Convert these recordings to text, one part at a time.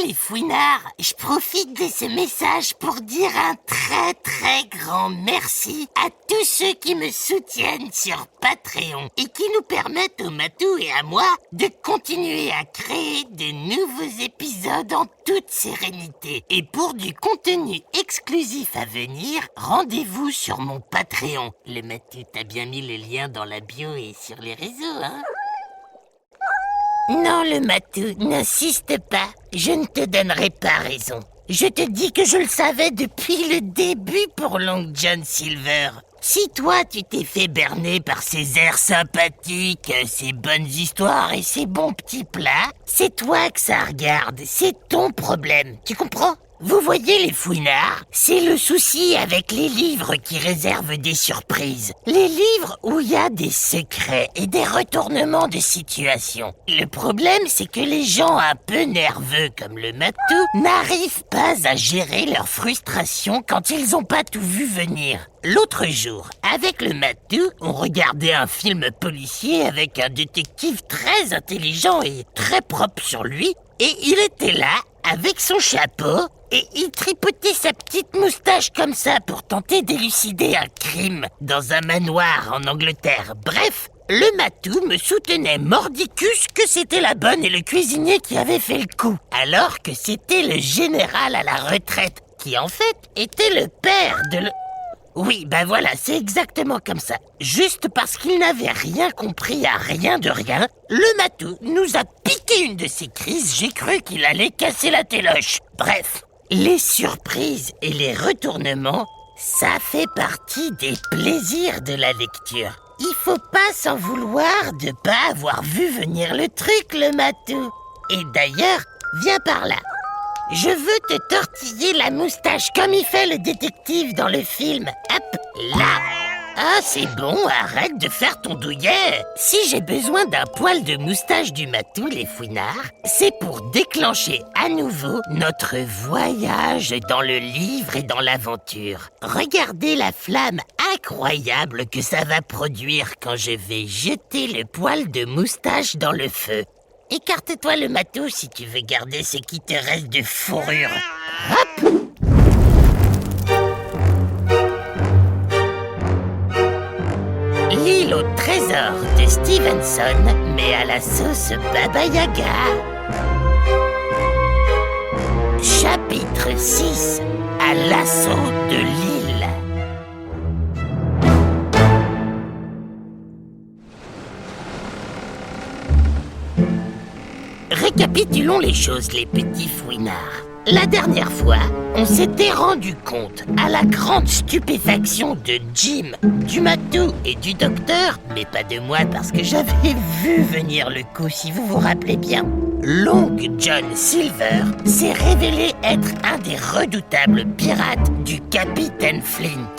les fouinards, je profite de ce message pour dire un très grand merci à tous ceux qui me soutiennent sur Patreon et qui nous permettent au Matou et à moi de continuer à créer de nouveaux épisodes en toute sérénité. Et pour du contenu exclusif à venir, rendez-vous sur mon Patreon. Le Matou, t'as bien mis le lien dans la bio et sur les réseaux, hein? Non, le Matou, n'insiste pas. Je ne te donnerai pas raison. Je te dis que je le savais depuis le début pour Long John Silver. Si toi, tu t'es fait berner par ses airs sympathiques, ses bonnes histoires et ses bons petits plats, c'est toi que ça regarde. C'est ton problème. Tu comprends ? Vous voyez les fouinards, c'est le souci avec les livres qui réservent des surprises. Les livres où il y a des secrets et des retournements de situation. Le problème, c'est que les gens un peu nerveux comme le Matou n'arrivent pas à gérer leur frustration quand ils n'ont pas tout vu venir. L'autre jour, avec le Matou, on regardait un film policier avec un détective très intelligent et très propre sur lui, et il était là, avec son chapeau, et il tripotait sa petite moustache comme ça pour tenter d'élucider un crime dans un manoir en Angleterre. Bref, le Matou me soutenait mordicus que c'était la bonne et le cuisinier qui avait fait le coup, alors que c'était le général à la retraite, qui en fait était le père de le... Oui, ben voilà, c'est exactement comme ça. Juste parce qu'il n'avait rien compris à rien de rien, le Matou nous a piqué une de ses crises, j'ai cru qu'il allait casser la téloche. Bref, les surprises et les retournements, ça fait partie des plaisirs de la lecture. Il faut pas s'en vouloir de pas avoir vu venir le truc, le Matou. Et d'ailleurs, viens par là. Je veux te tortiller la moustache comme il fait le détective dans le film. Hop, là. Ah, c'est bon, arrête de faire ton douillet. Si j'ai besoin d'un poil de moustache du Matou, les fouinards, c'est pour déclencher à nouveau notre voyage dans le livre et dans l'aventure. Regardez la flamme incroyable que ça va produire quand je vais jeter le poil de moustache dans le feu. Écarte-toi le Matou si tu veux garder ce qui te reste de fourrure. Hop! L'île au trésor de Stevenson, mais à la sauce Baba Yaga. Chapitre 6. À l'assaut de l'île. Récapitulons les choses, les petits fouinards. La dernière fois, on s'était rendu compte, à la grande stupéfaction de Jim, du Matou et du docteur, mais pas de moi parce que j'avais vu venir le coup, si vous vous rappelez bien. Long John Silver s'est révélé être un des redoutables pirates du capitaine Flint.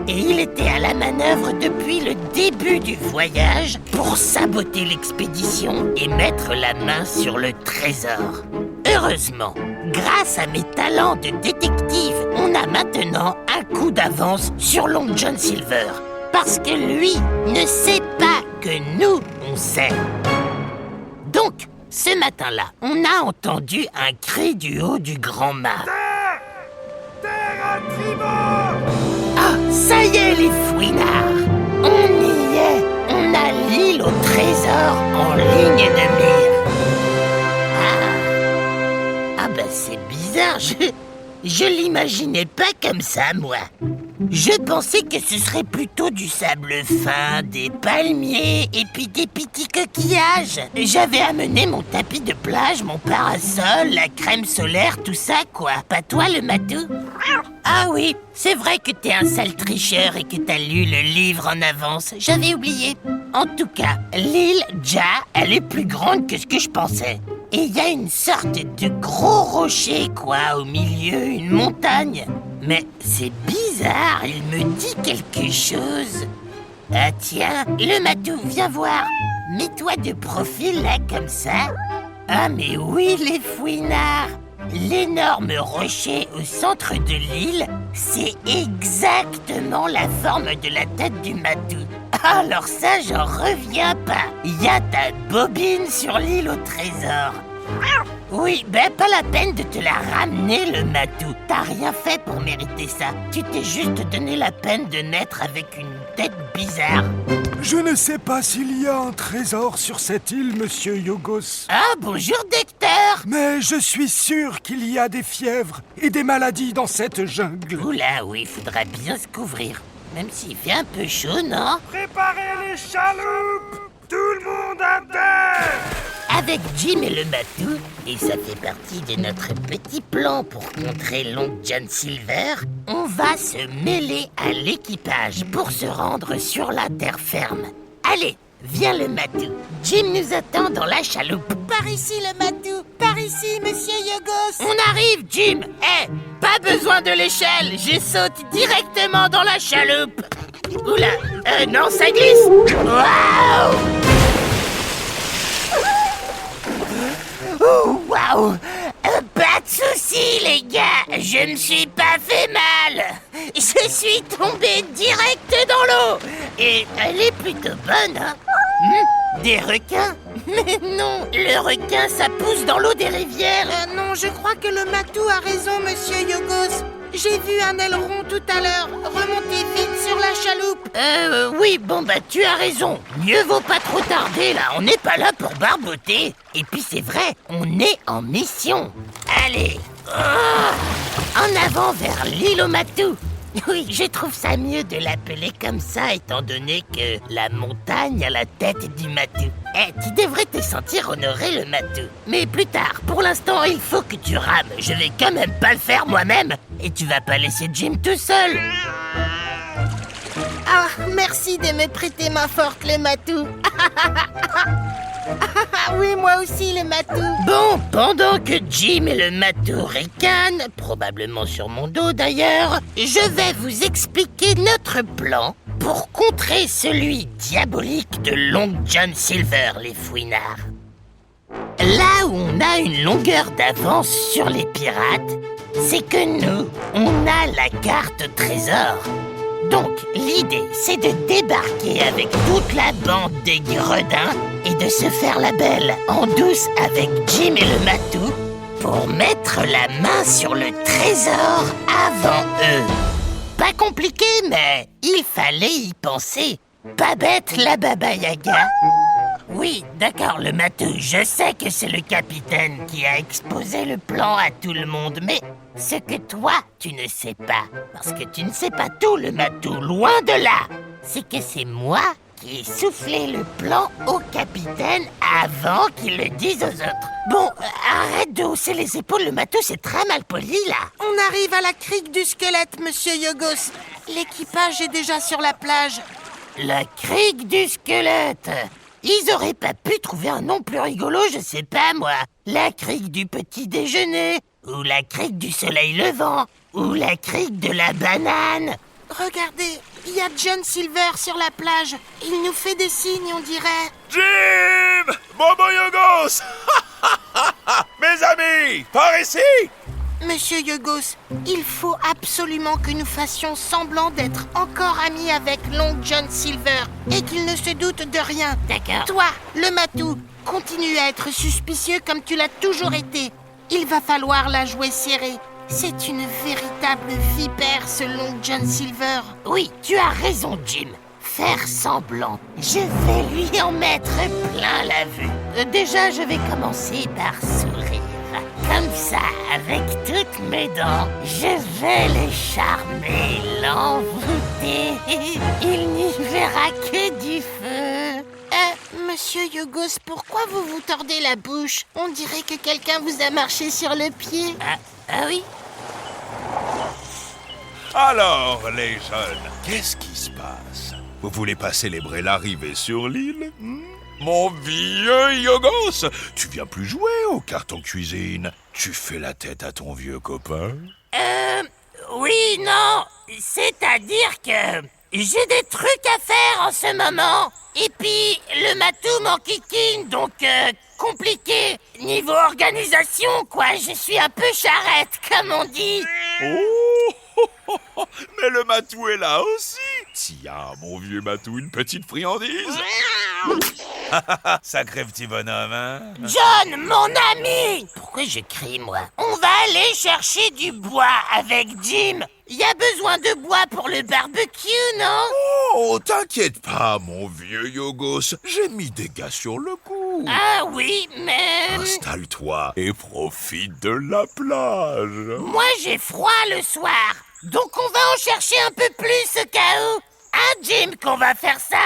Et il était à la manœuvre depuis le début du voyage pour saboter l'expédition et mettre la main sur le trésor. Heureusement, grâce à mes talents de détective, on a maintenant un coup d'avance sur Long John Silver. Parce que lui ne sait pas que nous, on sait. Donc, ce matin-là, on a entendu un cri du haut du grand mât. Terre à tribord! Ah, ça y est les fouinards! On y est! On a l'île au trésor en ligne de mire. Ah ben c'est bizarre, je l'imaginais pas comme ça, moi. Je pensais que ce serait plutôt du sable fin, des palmiers et puis des petits coquillages. J'avais amené mon tapis de plage, mon parasol, la crème solaire, tout ça quoi. Pas toi le Matou? Ah oui, c'est vrai que t'es un sale tricheur et que t'as lu le livre en avance. J'avais oublié. En tout cas, l'île Ja, elle est plus grande que ce que je pensais. Et il y a une sorte de gros rocher, quoi, au milieu, une montagne. Mais c'est bizarre, il me dit quelque chose. Ah tiens, le Matou, viens voir. Mets-toi de profil là, comme ça. Ah mais oui, les fouinards. L'énorme rocher au centre de l'île, c'est exactement la forme de la tête du Matou. Alors ça, j'en reviens pas. Il y a ta bobine sur l'île au trésor. Oui, ben pas la peine de te la ramener, le matou. T'as rien fait pour mériter ça. Tu t'es juste donné la peine de naître avec une tête bizarre. Je ne sais pas s'il y a un trésor sur cette île, monsieur Yogos. Ah, bonjour, docteur. Mais je suis sûr qu'il y a des fièvres et des maladies dans cette jungle. Oula, oui, faudra bien se couvrir. Même s'il fait un peu chaud, non? Préparez les chaloupes! Tout le monde à terre! Avec Jim et le matou, et ça fait partie de notre petit plan pour contrer l'oncle John Silver, on va se mêler à l'équipage pour se rendre sur la terre ferme. Allez, viens le matou. Jim nous attend dans la chaloupe. Par ici le matou, par ici monsieur Yogos. On arrive Jim. Pas besoin de l'échelle, je saute directement dans la chaloupe. Oula, non ça glisse. Waouh! Oh, waouh! Pas de soucis, les gars! Je me suis pas fait mal! Je suis tombé direct dans l'eau! Et elle est plutôt bonne, hein? Des requins? Mais non! Le requin, ça pousse dans l'eau des rivières! Non, je crois que le matou a raison, monsieur Yogos. J'ai vu un aileron tout à l'heure. Remontez vite sur la chaloupe. Oui, bon bah tu as raison. Mieux vaut pas trop tarder là, on n'est pas là pour barboter. Et puis c'est vrai, on est en mission. Allez, en avant vers l'île au matou. Oui, je trouve ça mieux de l'appeler comme ça, étant donné que la montagne a la tête du matou. Tu devrais te sentir honoré, le matou. Mais plus tard, pour l'instant, il faut que tu rames. Je vais quand même pas le faire moi-même. Et tu vas pas laisser Jim tout seul. Ah, merci de me prêter main forte, le matou. Oui, moi aussi, le matou. Bon, pendant que Jim et le matou ricanent, probablement sur mon dos d'ailleurs, je vais vous expliquer notre plan pour contrer celui diabolique de l'oncle John Silver, les fouinards. Là où on a une longueur d'avance sur les pirates, c'est que nous, on a la carte trésor. Donc, l'idée, c'est de débarquer avec toute la bande des gredins et de se faire la belle en douce avec Jim et le matou pour mettre la main sur le trésor avant eux. Pas compliqué, mais il fallait y penser. Pas bête, la Baba Yaga. Oui, d'accord, le matou, je sais que c'est le capitaine qui a exposé le plan à tout le monde, mais ce que toi, tu ne sais pas, parce que tu ne sais pas tout, le matou, loin de là, c'est que c'est moi qui ai soufflé le plan au capitaine avant qu'il le dise aux autres. Bon, arrête de hausser les épaules, le matou, c'est très mal poli, là. On arrive à la crique du squelette, monsieur Yogos. L'équipage est déjà sur la plage. La crique du squelette. Ils auraient pas pu trouver un nom plus rigolo, je sais pas moi. La crique du petit déjeuner, ou la crique du soleil levant, ou la crique de la banane. Regardez, il y a John Silver sur la plage. Il nous fait des signes, on dirait. Jim! Bobo Yogos! Mes amis, par ici! Monsieur Yogos, il faut absolument que nous fassions semblant d'être encore amis avec l'oncle John Silver et qu'il ne se doute de rien. D'accord. Toi, le matou, continue à être suspicieux comme tu l'as toujours été. Il va falloir la jouer serrée. C'est une véritable vipère, ce l'oncle John Silver. Oui, tu as raison, Jim. Faire semblant. Je vais lui en mettre plein la vue. Déjà, je vais commencer par sourire. Comme ça, avec toutes mes dents, je vais le charmer, l'envoûter. Il n'y verra que du feu. Monsieur Yogos, pourquoi vous vous tordez la bouche? On dirait que quelqu'un vous a marché sur le pied. Ah oui? Alors, les jeunes, qu'est-ce qui se passe? Vous voulez pas célébrer l'arrivée sur l'île? Mon vieux Yogos, tu viens plus jouer aux cartes en cuisine. Tu fais la tête à ton vieux copain? Oui, non. C'est-à-dire que j'ai des trucs à faire en ce moment. Et puis, le matou m'enquiquine, donc compliqué. Niveau organisation, quoi, je suis un peu charrette, comme on dit. Oh, mais le matou est là aussi. Tiens, mon vieux matou, une petite friandise. Sacré petit bonhomme, hein? John, mon ami! Pourquoi je crie, moi? On va aller chercher du bois avec Jim. Il y a besoin de bois pour le barbecue, non? Oh, t'inquiète pas, mon vieux Yogos. J'ai mis des gars sur le coup. Ah oui, mais... Installe-toi et profite de la plage. Moi, j'ai froid le soir. Donc on va en chercher un peu plus au cas où. Hein, Jim, qu'on va faire ça?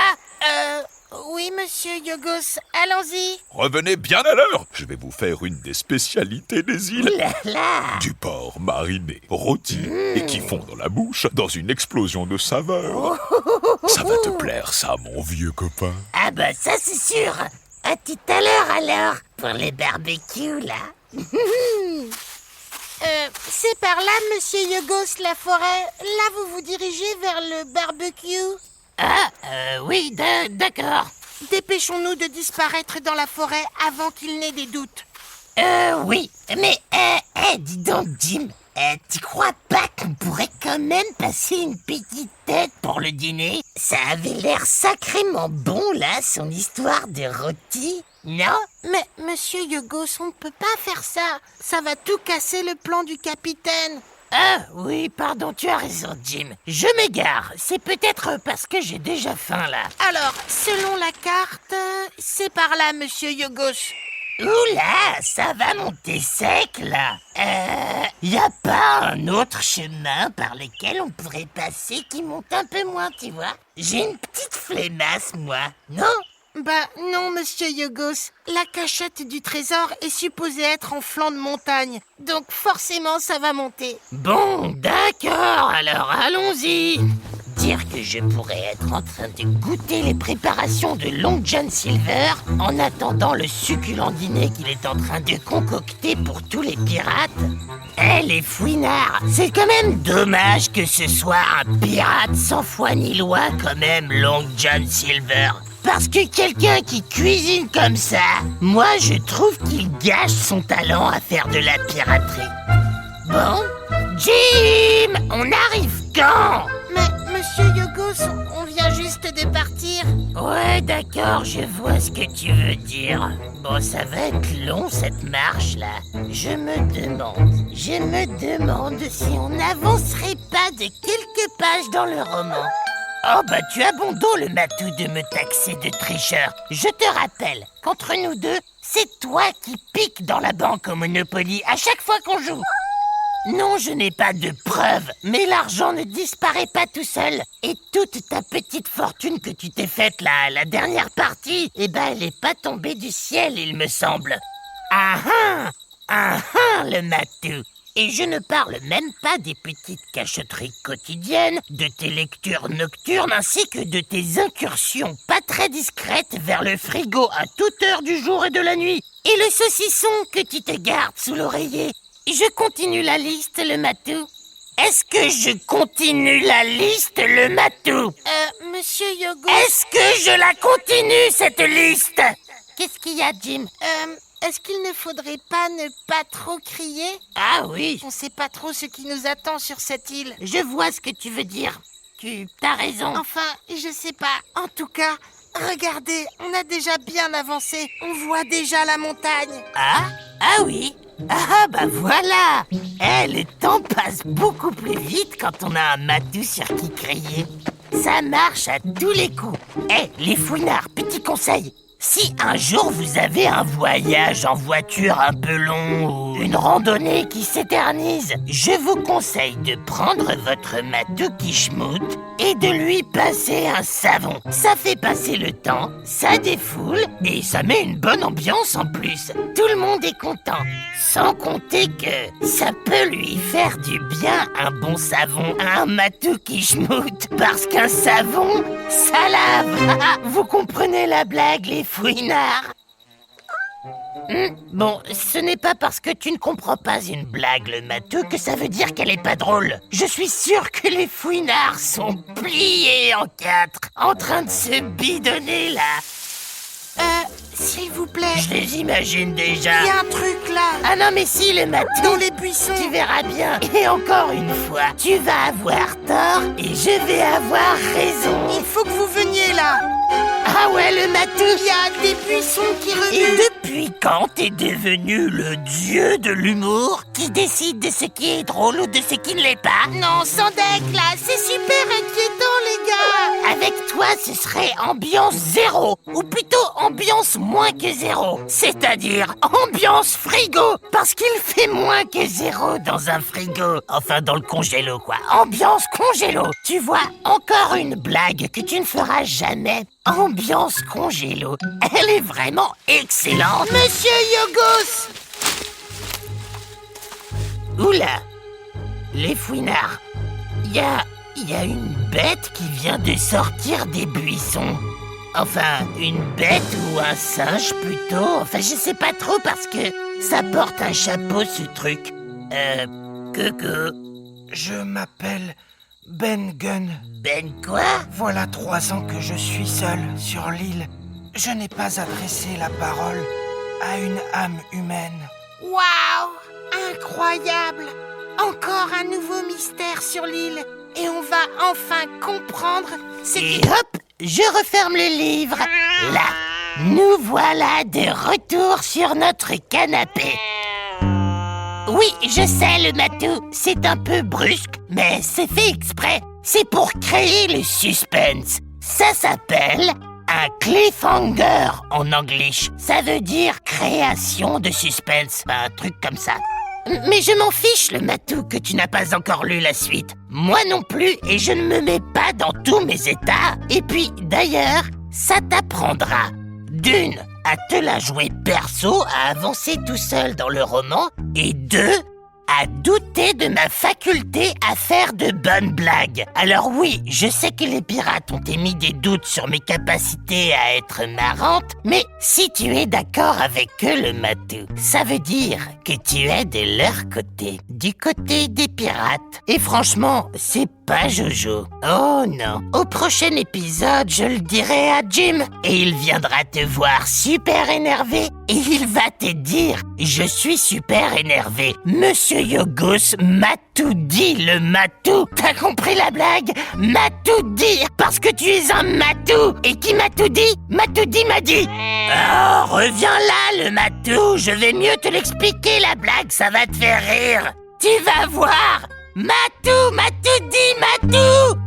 Oui, monsieur Yogos, allons-y. Revenez bien à l'heure. Je vais vous faire une des spécialités des îles. Là, là. Du porc mariné, rôti et qui fond dans la bouche dans une explosion de saveurs. Ça va te plaire, ça, mon vieux copain. Ah bah ça, c'est sûr. À tout à l'heure, alors, pour les barbecues, là. C'est par là, monsieur Yogos, la forêt. Là, vous vous dirigez vers le barbecue. Oui, d'accord. Dépêchons-nous de disparaître dans la forêt avant qu'il n'ait des doutes. Oui, mais, dis donc, Jim, tu crois pas qu'on pourrait quand même passer une petite tête pour le dîner? Ça avait l'air sacrément bon, là, son histoire de rôti, non? Mais, monsieur Yogos, on ne peut pas faire ça. Ça va tout casser le plan du capitaine. Ah, oui, pardon, tu as raison, Jim. Je m'égare. C'est peut-être parce que j'ai déjà faim, là. Alors, selon la carte, c'est par là, monsieur Yogos. Oula, ça va monter sec, là. Y a pas un autre chemin par lequel on pourrait passer qui monte un peu moins, tu vois? J'ai une petite flemmasse, moi, non? Bah non, monsieur Yogos. La cachette du trésor est supposée être en flanc de montagne. Donc forcément, ça va monter. Bon, d'accord, alors allons-y. Dire que je pourrais être en train de goûter les préparations de Long John Silver en attendant le succulent dîner qu'il est en train de concocter pour tous les pirates. Les fouinards, c'est quand même dommage que ce soit un pirate sans foi ni loi quand même, Long John Silver. Parce que quelqu'un qui cuisine comme ça, moi je trouve qu'il gâche son talent à faire de la piraterie. Bon, Jim, on arrive quand? Mais, monsieur Yogos, on vient juste de partir. Ouais, d'accord, je vois ce que tu veux dire. Bon, ça va être long cette marche-là. Je me demande si on n'avancerait pas de quelques pages dans le roman. Oh bah tu as bon dos le matou de me taxer de tricheur. Je te rappelle qu'entre nous deux, c'est toi qui piques dans la banque au Monopoly à chaque fois qu'on joue. Non, je n'ai pas de preuves, mais l'argent ne disparaît pas tout seul. Et toute ta petite fortune que tu t'es faite la dernière partie, eh ben elle est pas tombée du ciel, il me semble. Ah le matou. Et je ne parle même pas des petites cachotteries quotidiennes, de tes lectures nocturnes ainsi que de tes incursions pas très discrètes vers le frigo à toute heure du jour et de la nuit. Et le saucisson que tu te gardes sous l'oreiller. Je continue la liste, le matou. Est-ce que je continue la liste, le matou? Monsieur Yogos... Est-ce que je la continue, cette liste? Qu'est-ce qu'il y a, Jim? Est-ce qu'il ne faudrait pas ne pas trop crier? Ah oui. On sait pas trop ce qui nous attend sur cette île. Je vois ce que tu veux dire. Tu as raison. Enfin, je sais pas. En tout cas, regardez, on a déjà bien avancé. On voit déjà la montagne. Ah oui. Ah bah voilà. Le temps passe beaucoup plus vite quand on a un matou sur qui crier. Ça marche à tous les coups. Les fouinards, petit conseil. Si un jour vous avez un voyage en voiture un peu long ou une randonnée qui s'éternise, je vous conseille de prendre votre matou qui schmoute et de lui passer un savon. Ça fait passer le temps, ça défoule et ça met une bonne ambiance en plus. Tout le monde est content. Sans compter que ça peut lui faire du bien un bon savon à un matou qui schmoute. Parce qu'un savon, ça lave. Vous comprenez la blague, les fouinards? Bon, ce n'est pas parce que tu ne comprends pas une blague, le matou, que ça veut dire qu'elle est pas drôle. Je suis sûr que les fouinards sont pliés en quatre, en train de se bidonner là. S'il vous plaît. Je les imagine déjà. Il y a un truc là. Ah non mais si, le matou. Dans les buissons. Tu verras bien. Et encore une fois, tu vas avoir tort et je vais avoir raison. Il faut que vous veniez là. Ah ouais, le matou. Il y a des buissons qui Et remuent. depuis quand t'es devenu le dieu de l'humour qui décide de ce qui est drôle ou de ce qui ne l'est pas? Non, sans deck là, c'est super inquiétant les gars. Avec toi, ce serait ambiance 0, ou plutôt ambiance moins que 0, c'est-à-dire ambiance frigo, parce qu'il fait moins que 0 dans un frigo, enfin dans le congélo quoi, ambiance congélo. Tu vois, encore une blague que tu ne feras jamais, ambiance congélo, elle est vraiment excellente. Monsieur Yogos. Oula, les fouinards, il y a une bête qui vient de sortir des buissons. Enfin, une bête ou un singe plutôt. Enfin, je sais pas trop parce que ça porte un chapeau ce truc. Que... Je m'appelle Ben Gunn. Ben quoi? Voilà 3 ans que je suis seul sur l'île. Je n'ai pas adressé la parole à une âme humaine. Waouh, incroyable. Encore un nouveau mystère sur l'île. Et on va enfin comprendre ce Et qui... hop, je referme le livre. Là, nous voilà de retour sur notre canapé. Oui, je sais, le matou, c'est un peu brusque, mais c'est fait exprès. C'est pour créer le suspense. Ça s'appelle un cliffhanger en anglais. Ça veut dire création de suspense, un truc comme ça. Mais je m'en fiche, le matou, que tu n'as pas encore lu la suite. Moi non plus, et je ne me mets pas dans tous mes états. Et puis, d'ailleurs, ça t'apprendra, d'une, à te la jouer perso, à avancer tout seul dans le roman, et deux, à douter de ma faculté à faire de bonnes blagues. Alors oui, je sais que les pirates ont émis des doutes sur mes capacités à être marrante, mais si tu es d'accord avec eux, le matou, ça veut dire que tu es de leur côté, du côté des pirates. Et franchement, c'est pas Jojo. Oh non. Au prochain épisode, je le dirai à Jim, et il viendra te voir super énervé, et il va te dire « Je suis super énervé. Monsieur Yogos m'a tout dit, le matou. T'as compris la blague? M'a tout dit, parce que tu es un matou. Et qui m'a tout dit? Matoudi m'a dit. Oh, reviens là, le matou. Je vais mieux te l'expliquer, la blague, ça va te faire rire. Tu vas voir. Matou, Matoudi, matou.